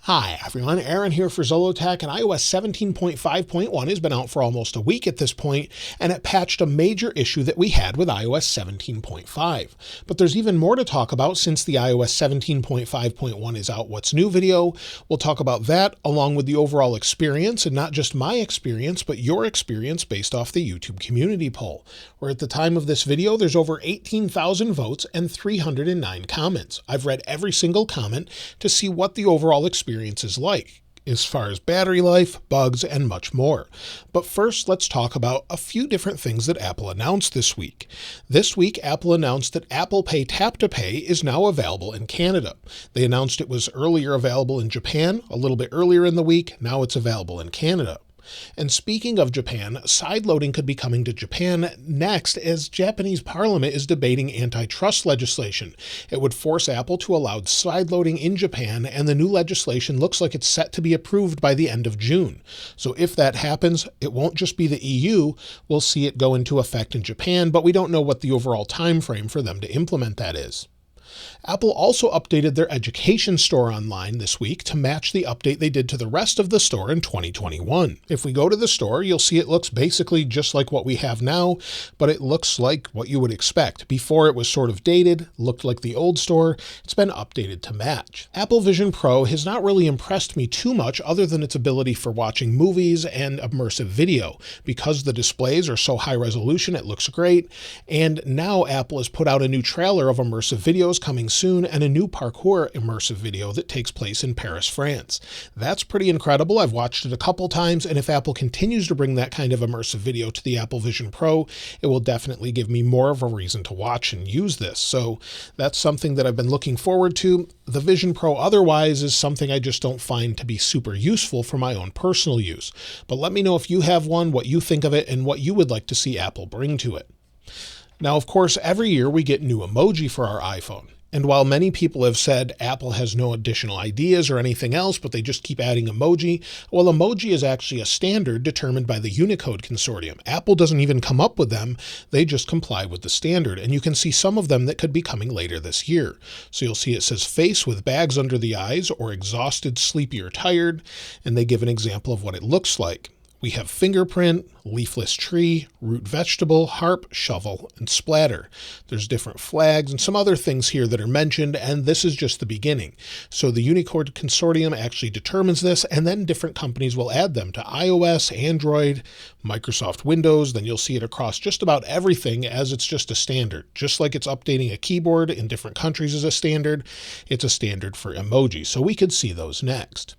Hi everyone, Aaron here for Zollotech, and iOS 17.5.1 has been out for almost a week at this point, and it patched a major issue that we had with iOS 17.5. But there's even more to talk about since the iOS 17.5.1 is out what's new video. We'll talk about that along with the overall experience, and not just my experience, but your experience based off the YouTube community poll, where at the time of this video there's over 18,000 votes and 309 comments. I've read every single comment to see what the overall experience is like, as far as battery life, bugs, and much more. But first, let's talk about a few different things that Apple announced this week. This week, Apple announced that Apple Pay Tap to Pay is now available in Canada. They announced it was earlier available in Japan, a little bit earlier in the week. Now it's available in Canada. And speaking of Japan, sideloading could be coming to Japan next, as Japanese Parliament is debating antitrust legislation. It would force Apple to allow sideloading in Japan, and the new legislation looks like it's set to be approved by the end of June. So if that happens, it won't just be the EU. We'll see it go into effect in Japan, but we don't know what the overall time frame for them to implement that is. Apple also updated their education store online this week to match the update they did to the rest of the store in 2021. If we go to the store, you'll see it looks basically just like what we have now, but it looks like what you would expect. Before, it was sort of dated, looked like the old store. It's been updated to match. Apple Vision Pro has not really impressed me too much other than its ability for watching movies and immersive video. Because the displays are so high resolution, it looks great. And now Apple has put out a new trailer of immersive videos coming soon, and a new parkour immersive video that takes place in Paris, France. That's pretty incredible. I've watched it a couple times, and if Apple continues to bring that kind of immersive video to the Apple Vision Pro, it will definitely give me more of a reason to watch and use this. So that's something that I've been looking forward to. The Vision Pro otherwise is something I just don't find to be super useful for my own personal use. But let me know if you have one, what you think of it, and what you would like to see Apple bring to it. Now, of course, every year we get new emoji for our iPhone. And while many people have said Apple has no additional ideas or anything else, but they just keep adding emoji, well, emoji is actually a standard determined by the Unicode Consortium. Apple doesn't even come up with them. They just comply with the standard. And you can see some of them that could be coming later this year. So you'll see it says face with bags under the eyes, or exhausted, sleepy, or tired. And they give an example of what it looks like. We have fingerprint, leafless tree, root vegetable, harp, shovel, and splatter. There's different flags and some other things here that are mentioned, and this is just the beginning. So the Unicode Consortium actually determines this, and then different companies will add them to iOS, Android, Microsoft Windows. Then you'll see it across just about everything, as it's just a standard. Just like it's updating a keyboard in different countries as a standard, it's a standard for emoji. So we could see those next.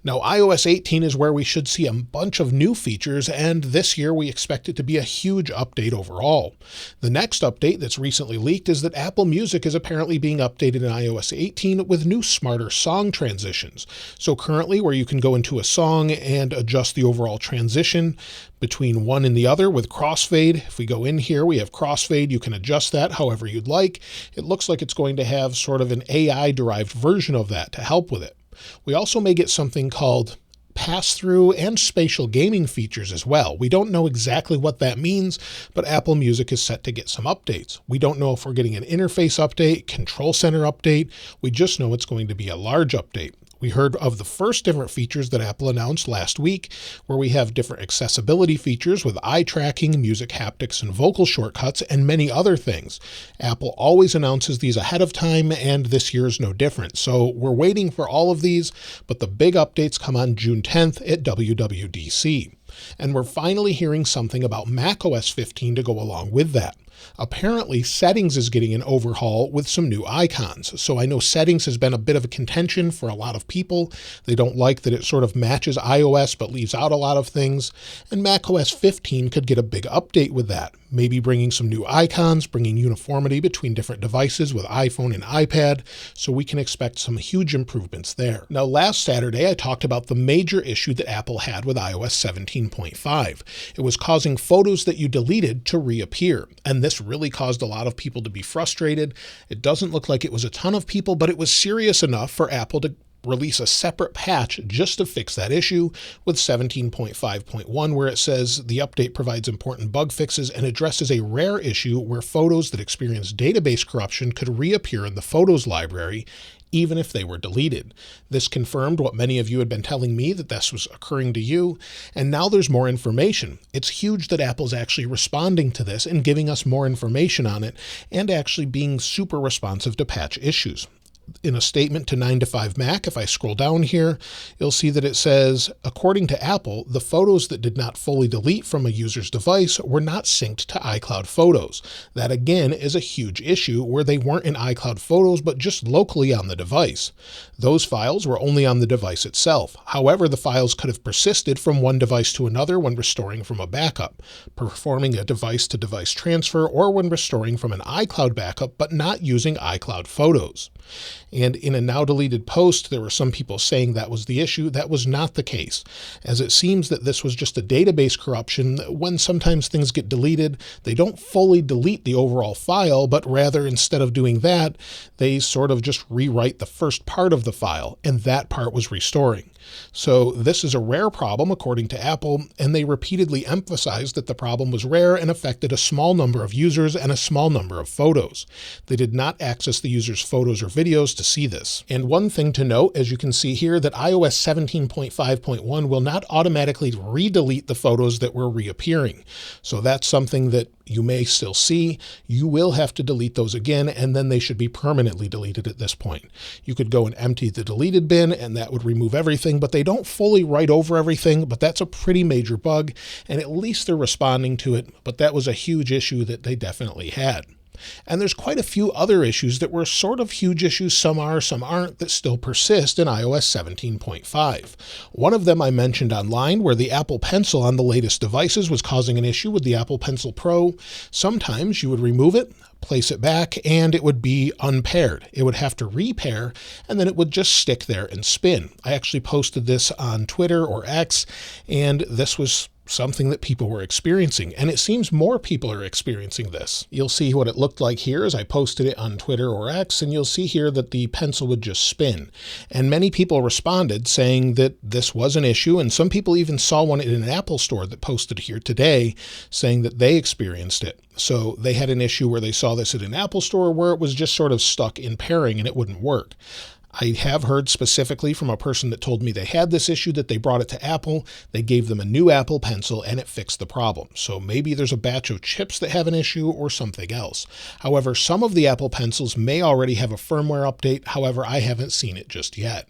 Now, iOS 18 is where we should see a bunch of new features, and this year we expect it to be a huge update overall. The next update that's recently leaked is that Apple Music is apparently being updated in iOS 18 with new smarter song transitions. So currently, where you can go into a song and adjust the overall transition between one and the other with crossfade. If we go in here, we have crossfade. You can adjust that however you'd like. It looks like it's going to have sort of an AI-derived version of that to help with it. We also may get something called pass-through and spatial gaming features as well. We don't know exactly what that means, but Apple Music is set to get some updates. We don't know if we're getting an interface update, control center update. We just know it's going to be a large update. We heard of the first different features that Apple announced last week, where we have different accessibility features with eye tracking, music haptics, and vocal shortcuts, and many other things. Apple always announces these ahead of time, and this year is no different. So we're waiting for all of these, but the big updates come on June 10th at WWDC. And we're finally hearing something about macOS 15 to go along with that. Apparently, Settings is getting an overhaul with some new icons. So I know Settings has been a bit of a contention for a lot of people. They don't like that it sort of matches iOS but leaves out a lot of things. And macOS 15 could get a big update with that. Maybe bringing some new icons, bringing uniformity between different devices with iPhone and iPad, so we can expect some huge improvements there. Now, last Saturday, I talked about the major issue that Apple had with iOS 17.5. It was causing photos that you deleted to reappear, and this really caused a lot of people to be frustrated. It doesn't look like it was a ton of people, but it was serious enough for Apple to release a separate patch just to fix that issue with 17.5.1, where it says the update provides important bug fixes and addresses a rare issue where photos that experience database corruption could reappear in the Photos library even if they were deleted. This confirmed what many of you had been telling me, that this was occurring to you, and now there's more information. It's huge that Apple's actually responding to this and giving us more information on it, and actually being super responsive to patch issues. In a statement to 9to5Mac, if I scroll down here, you'll see that it says, according to Apple, the photos that did not fully delete from a user's device were not synced to iCloud Photos. That again is a huge issue where they weren't in iCloud Photos, but just locally on the device. Those files were only on the device itself. However, the files could have persisted from one device to another when restoring from a backup, performing a device-to-device transfer, or when restoring from an iCloud backup but not using iCloud Photos. And in a now deleted post, there were some people saying that was the issue. That was not the case, as it seems that this was just a database corruption. When sometimes things get deleted, they don't fully delete the overall file, but rather instead of doing that, they sort of just rewrite the first part of the file, and that part was restoring. So this is a rare problem according to Apple, and they repeatedly emphasized that the problem was rare and affected a small number of users and a small number of photos. They did not access the user's photos or videos to see this. And one thing to note, as you can see here, that iOS 17.5.1 will not automatically redelete the photos that were reappearing. So that's something that you may still see. You will have to delete those again, and then they should be permanently deleted at this point. You could go and empty the deleted bin, and that would remove everything, but they don't fully write over everything, but that's a pretty major bug, and at least they're responding to it, but that was a huge issue that they definitely had. And there's quite a few other issues that were sort of huge issues, some are, some aren't, that still persist in iOS 17.5. One of them I mentioned online, where the Apple Pencil on the latest devices was causing an issue with the Apple Pencil Pro. Sometimes you would remove it, place it back, and it would be unpaired. It would have to repair, and then it would just stick there and spin. I actually posted this on Twitter or X, and this was something that people were experiencing, and it seems more people are experiencing this. You'll see what it looked like here as I posted it on Twitter or X, and you'll see here that the pencil would just spin. And many people responded saying that this was an issue, and some people even saw one in an Apple store that posted here today saying that they experienced it. So they had an issue where they saw this at an Apple store where it was just sort of stuck in pairing and it wouldn't work. I have heard specifically from a person that told me they had this issue, that they brought it to Apple, they gave them a new Apple Pencil, and it fixed the problem. So maybe there's a batch of chips that have an issue or something else. However, some of the Apple Pencils may already have a firmware update. However, I haven't seen it just yet.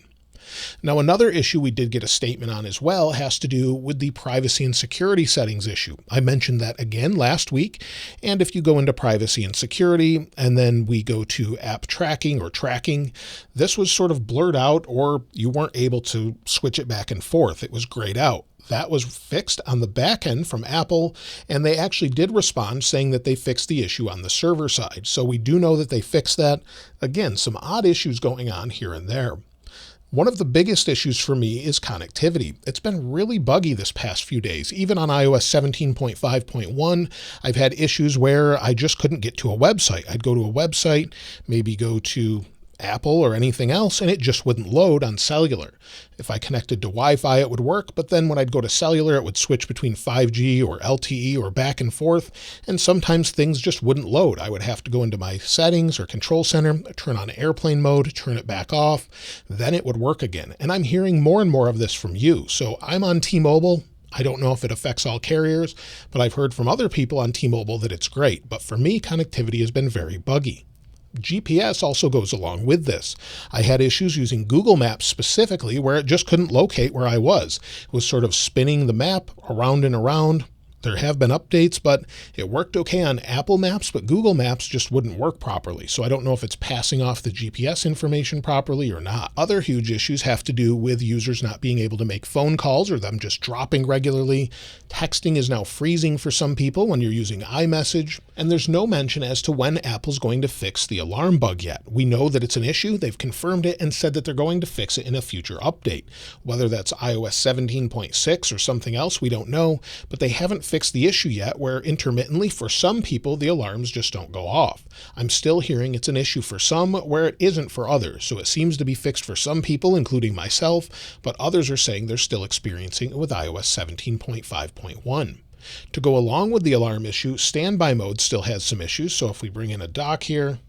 Now, another issue we did get a statement on as well has to do with the privacy and security settings issue. I mentioned that again last week, and if you go into privacy and security, and then we go to app tracking or tracking, this was sort of blurred out, or you weren't able to switch it back and forth. It was grayed out. That was fixed on the back end from Apple, and they actually did respond saying that they fixed the issue on the server side. So we do know that they fixed that. Again, some odd issues going on here and there. One of the biggest issues for me is connectivity. It's been really buggy this past few days. Even on iOS 17.5.1, I've had issues where I just couldn't get to a website. I'd go to a website, maybe go to Apple or anything else, and it just wouldn't load on cellular. If I connected to Wi-Fi, it would work, but then when I'd go to cellular, it would switch between 5G or LTE or back and forth, and sometimes things just wouldn't load. I would have to go into my settings or control center, turn on airplane mode, turn it back off, then it would work again. And I'm hearing more and more of this from you. So I'm on T-Mobile. I don't know if it affects all carriers, but I've heard from other people on T-Mobile that it's great. But for me, connectivity has been very buggy. GPS also goes along with this. I had issues using Google Maps specifically where it just couldn't locate where I was. It was sort of spinning the map around and around. There have been updates, but it worked okay on Apple Maps, but Google Maps just wouldn't work properly. So I don't know if it's passing off the GPS information properly or not. Other huge issues have to do with users not being able to make phone calls or them just dropping regularly. Texting is now freezing for some people when you're using iMessage, and there's no mention as to when Apple's going to fix the alarm bug yet. We know that it's an issue. They've confirmed it and said that they're going to fix it in a future update. Whether that's iOS 17.6 or something else, we don't know, but they haven't fixed the issue yet where intermittently for some people the alarms just don't go off. I'm still hearing it's an issue for some where it isn't for others, so it seems to be fixed for some people, including myself, but others are saying they're still experiencing it with iOS 17.5.1. To go along with the alarm issue, standby mode still has some issues, so if we bring in a dock here,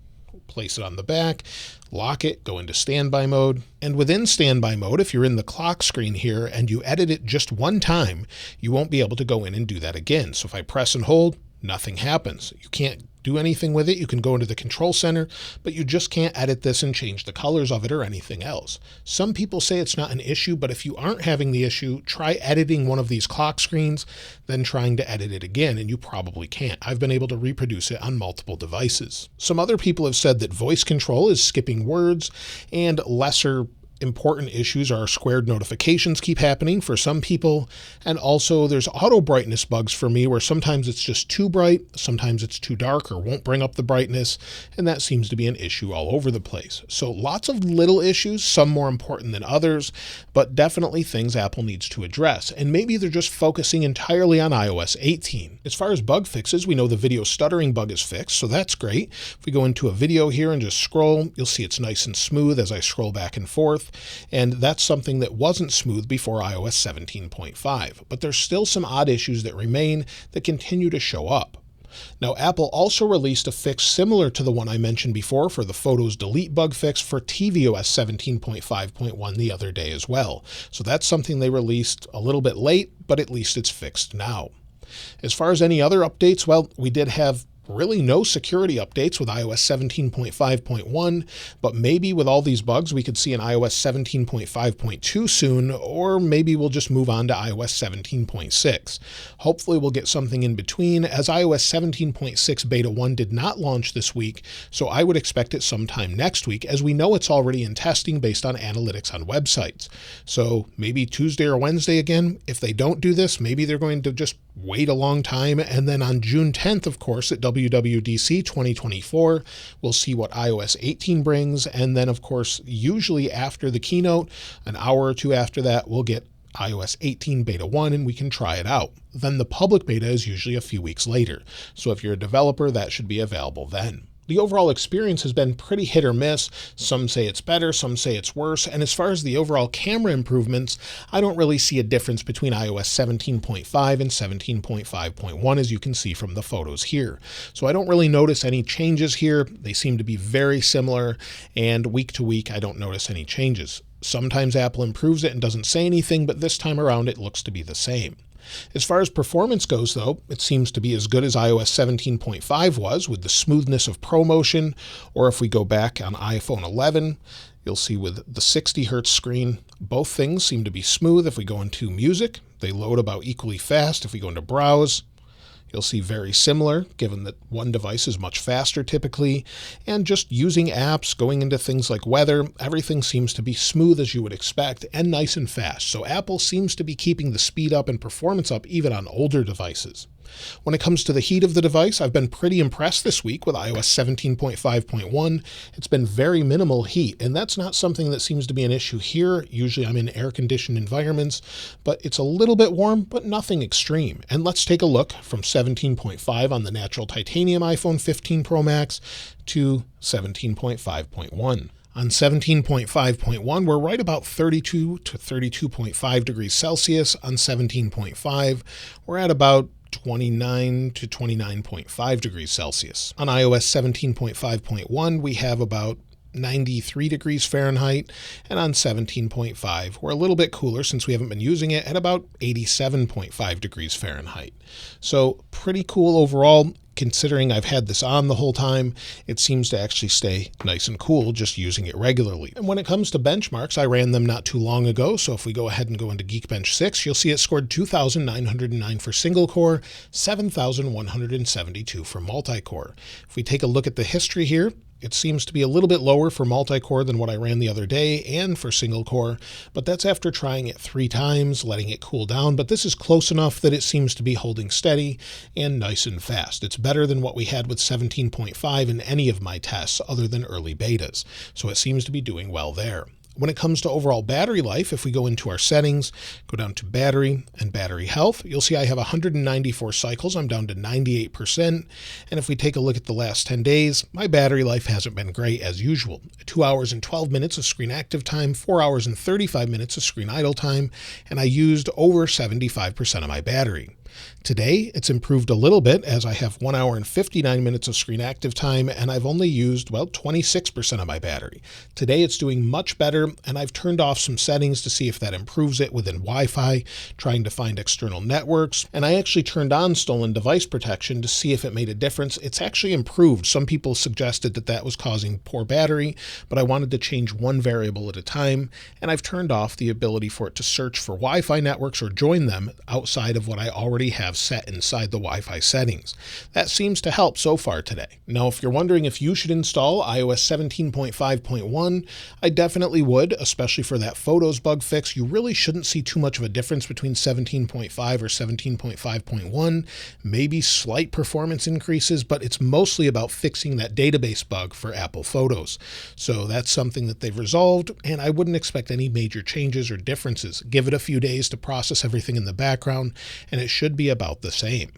place it on the back, lock it, go into standby mode. And within standby mode, if you're in the clock screen here and you edit it just one time, you won't be able to go in and do that again. So if I press and hold, nothing happens. You can't do anything with it. You can go into the control center, but you just can't edit this and change the colors of it or anything else. Some people say it's not an issue, but if you aren't having the issue, try editing one of these clock screens, then trying to edit it again, and you probably can't. I've been able to reproduce it on multiple devices. Some other people have said that voice control is skipping words, and lesser important issues are squared notifications keep happening for some people, and also there's auto brightness bugs for me where sometimes it's just too bright, sometimes it's too dark or won't bring up the brightness, and that seems to be an issue all over the place. So lots of little issues, some more important than others, but definitely things Apple needs to address, and maybe they're just focusing entirely on iOS 18. As far as bug fixes, we know the video stuttering bug is fixed, so that's great. If we go into a video here and just scroll, you'll see it's nice and smooth as I scroll back and forth. And that's something that wasn't smooth before iOS 17.5, but there's still some odd issues that remain that continue to show up. Now, Apple also released a fix similar to the one I mentioned before for the Photos Delete bug fix for tvOS 17.5.1 the other day as well. So that's something they released a little bit late, but at least it's fixed now. As far as any other updates, well, we did have really no security updates with iOS 17.5.1, but maybe with all these bugs we could see an iOS 17.5.2 soon, or maybe we'll just move on to iOS 17.6. Hopefully we'll get something in between, as iOS 17.6 Beta 1 did not launch this week, so I would expect it sometime next week, as we know it's already in testing based on analytics on websites. So maybe Tuesday or Wednesday again. If they don't do this, maybe they're going to just wait a long time, and then on June 10th, of course, at WWDC 2024, we'll see what iOS 18 brings, and then, of course, usually after the keynote, an hour or two after that, we'll get iOS 18 Beta 1 and we can try it out. Then the public beta is usually a few weeks later, so if you're a developer, that should be available then. The overall experience has been pretty hit or miss. Some say it's better, some say it's worse, and as far as the overall camera improvements, I don't really see a difference between iOS 17.5 and 17.5.1, as you can see from the photos here. So I don't really notice any changes here. They seem to be very similar, and week to week I don't notice any changes. Sometimes Apple improves it and doesn't say anything, but this time around it looks to be the same. As far as performance goes, though, it seems to be as good as iOS 17.5 was with the smoothness of ProMotion, or if we go back on iPhone 11, you'll see with the 60 Hz screen, both things seem to be smooth. If we go into Music, they load about equally fast. If we go into Browse, you'll see very similar, given that one device is much faster typically, and just using apps, going into things like weather, everything seems to be smooth as you would expect and nice and fast. So Apple seems to be keeping the speed up and performance up even on older devices. When it comes to the heat of the device, I've been pretty impressed this week with iOS 17.5.1. It's been very minimal heat, and that's not something that seems to be an issue here. Usually I'm in air-conditioned environments, but it's a little bit warm, but nothing extreme. And let's take a look from 17.5 on the natural titanium iPhone 15 Pro Max to 17.5.1. On 17.5.1, we're right about 32 to 32.5 degrees Celsius. On 17.5, we're at about 29 to 29.5 degrees Celsius. On iOS 17.5.1, we have about 93 degrees Fahrenheit, and on 17.5, we're a little bit cooler since we haven't been using it at about 87.5 degrees Fahrenheit. So pretty cool overall. Considering I've had this on the whole time, it seems to actually stay nice and cool just using it regularly. And when it comes to benchmarks, I ran them not too long ago, so if we go ahead and go into Geekbench 6, you'll see it scored 2,909 for single core, 7,172 for multi-core. If we take a look at the history here, it seems to be a little bit lower for multi-core than what I ran the other day and for single core, but that's after trying it 3 times, letting it cool down, but this is close enough that it seems to be holding steady and nice and fast. It's better than what we had with 17.5 in any of my tests other than early betas, so it seems to be doing well there. When it comes to overall battery life, if we go into our settings, go down to battery and battery health, you'll see I have 194 cycles. I'm down to 98%. And if we take a look at the last 10 days, my battery life hasn't been great as usual. 2 hours and 12 minutes of screen active time, 4 hours and 35 minutes of screen idle time, and I used over 75% of my battery. Today, it's improved a little bit as I have 1 hour and 59 minutes of screen active time, and I've only used, 26% of my battery. Today, it's doing much better, and I've turned off some settings to see if that improves it within Wi-Fi, trying to find external networks, and I actually turned on stolen device protection to see if it made a difference. It's actually improved. Some people suggested that that was causing poor battery, but I wanted to change one variable at a time, and I've turned off the ability for it to search for Wi-Fi networks or join them outside of what I already have set inside the Wi-Fi settings. That seems to help so far today. Now, if you're wondering if you should install iOS 17.5.1, I definitely would, especially for that photos bug fix. You really shouldn't see too much of a difference between 17.5 or 17.5.1, maybe slight performance increases, but it's mostly about fixing that database bug for Apple Photos. So that's something that they've resolved, and I wouldn't expect any major changes or differences. Give it a few days to process everything in the background, and it should be about the same.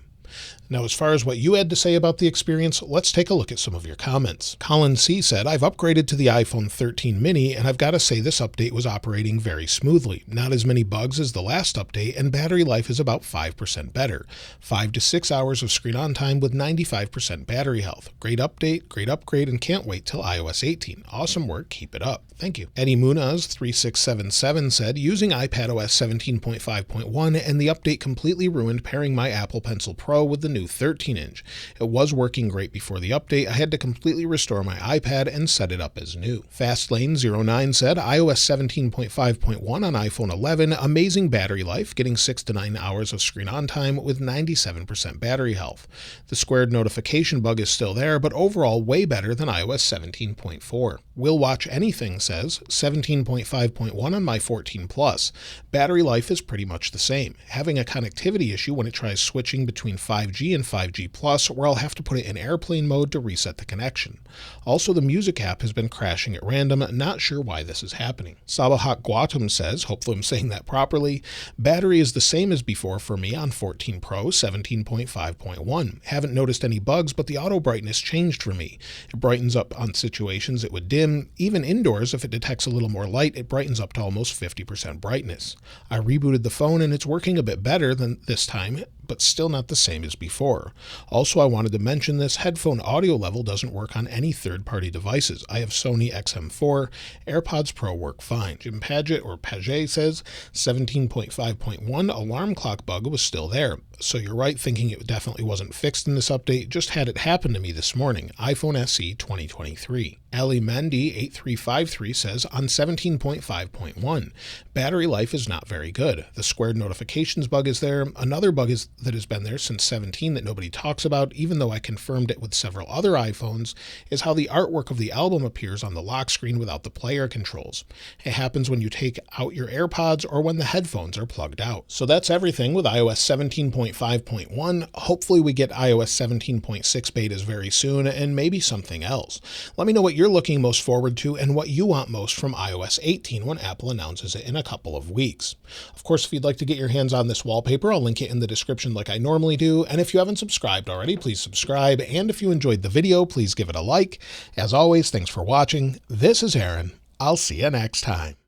Now, as far as what you had to say about the experience, let's take a look at some of your comments. Colin C. said, I've upgraded to the iPhone 13 mini, and I've got to say this update was operating very smoothly. Not as many bugs as the last update, and battery life is about 5% better. 5 to 6 hours of screen on time with 95% battery health. Great update, great upgrade, and can't wait till iOS 18. Awesome work, keep it up. Thank you. Eddie Munaz 3677 said, using iPadOS 17.5.1 and the update completely ruined pairing my Apple Pencil Pro with the new 13-inch. It was working great before the update. I had to completely restore my iPad and set it up as new. Fastlane09 said, iOS 17.5.1 on iPhone 11, amazing battery life, getting 6 to 9 hours of screen on time with 97% battery health. The squared notification bug is still there, but overall way better than iOS 17.4. Will Watch Anything says, 17.5.1 on my 14 Plus. Battery life is pretty much the same. Having a connectivity issue when it tries switching between 5G and 5G Plus, where I'll have to put it in airplane mode to reset the connection. Also, the music app has been crashing at random, not sure why this is happening. Sabahat Guatum says, hopefully I'm saying that properly, battery is the same as before for me on 14 Pro 17.5.1. Haven't noticed any bugs, but the auto brightness changed for me. It brightens up on situations it would dim. Even indoors, if it detects a little more light, it brightens up to almost 50% brightness. I rebooted the phone and it's working a bit better than this time, but still not the same as before. Also, I wanted to mention this headphone audio level doesn't work on any third-party devices. I have Sony XM4, AirPods Pro work fine. Jim Paget or Paget says 17.5.1 alarm clock bug was still there. So you're right thinking it definitely wasn't fixed in this update, just had it happen to me this morning. iPhone SE 2023. Ali Mendy 8353 says on 17.5.1, battery life is not very good. The squared notifications bug is there. Another bug that has been there since 17 that nobody talks about, even though I confirmed it with several other iPhones, is how the artwork of the album appears on the lock screen without the player controls. It happens when you take out your AirPods or when the headphones are plugged out. So that's everything with iOS 17.5.1. Hopefully we get iOS 17.6 betas very soon and maybe something else. Let me know what you're looking most forward to and what you want most from iOS 18 when Apple announces it in a couple of weeks. Of course, if you'd like to get your hands on this wallpaper, I'll link it in the description like I normally do. And if you haven't subscribed already, please subscribe. And if you enjoyed the video, please give it a like. As always, thanks for watching. This is Aaron. I'll see you next time.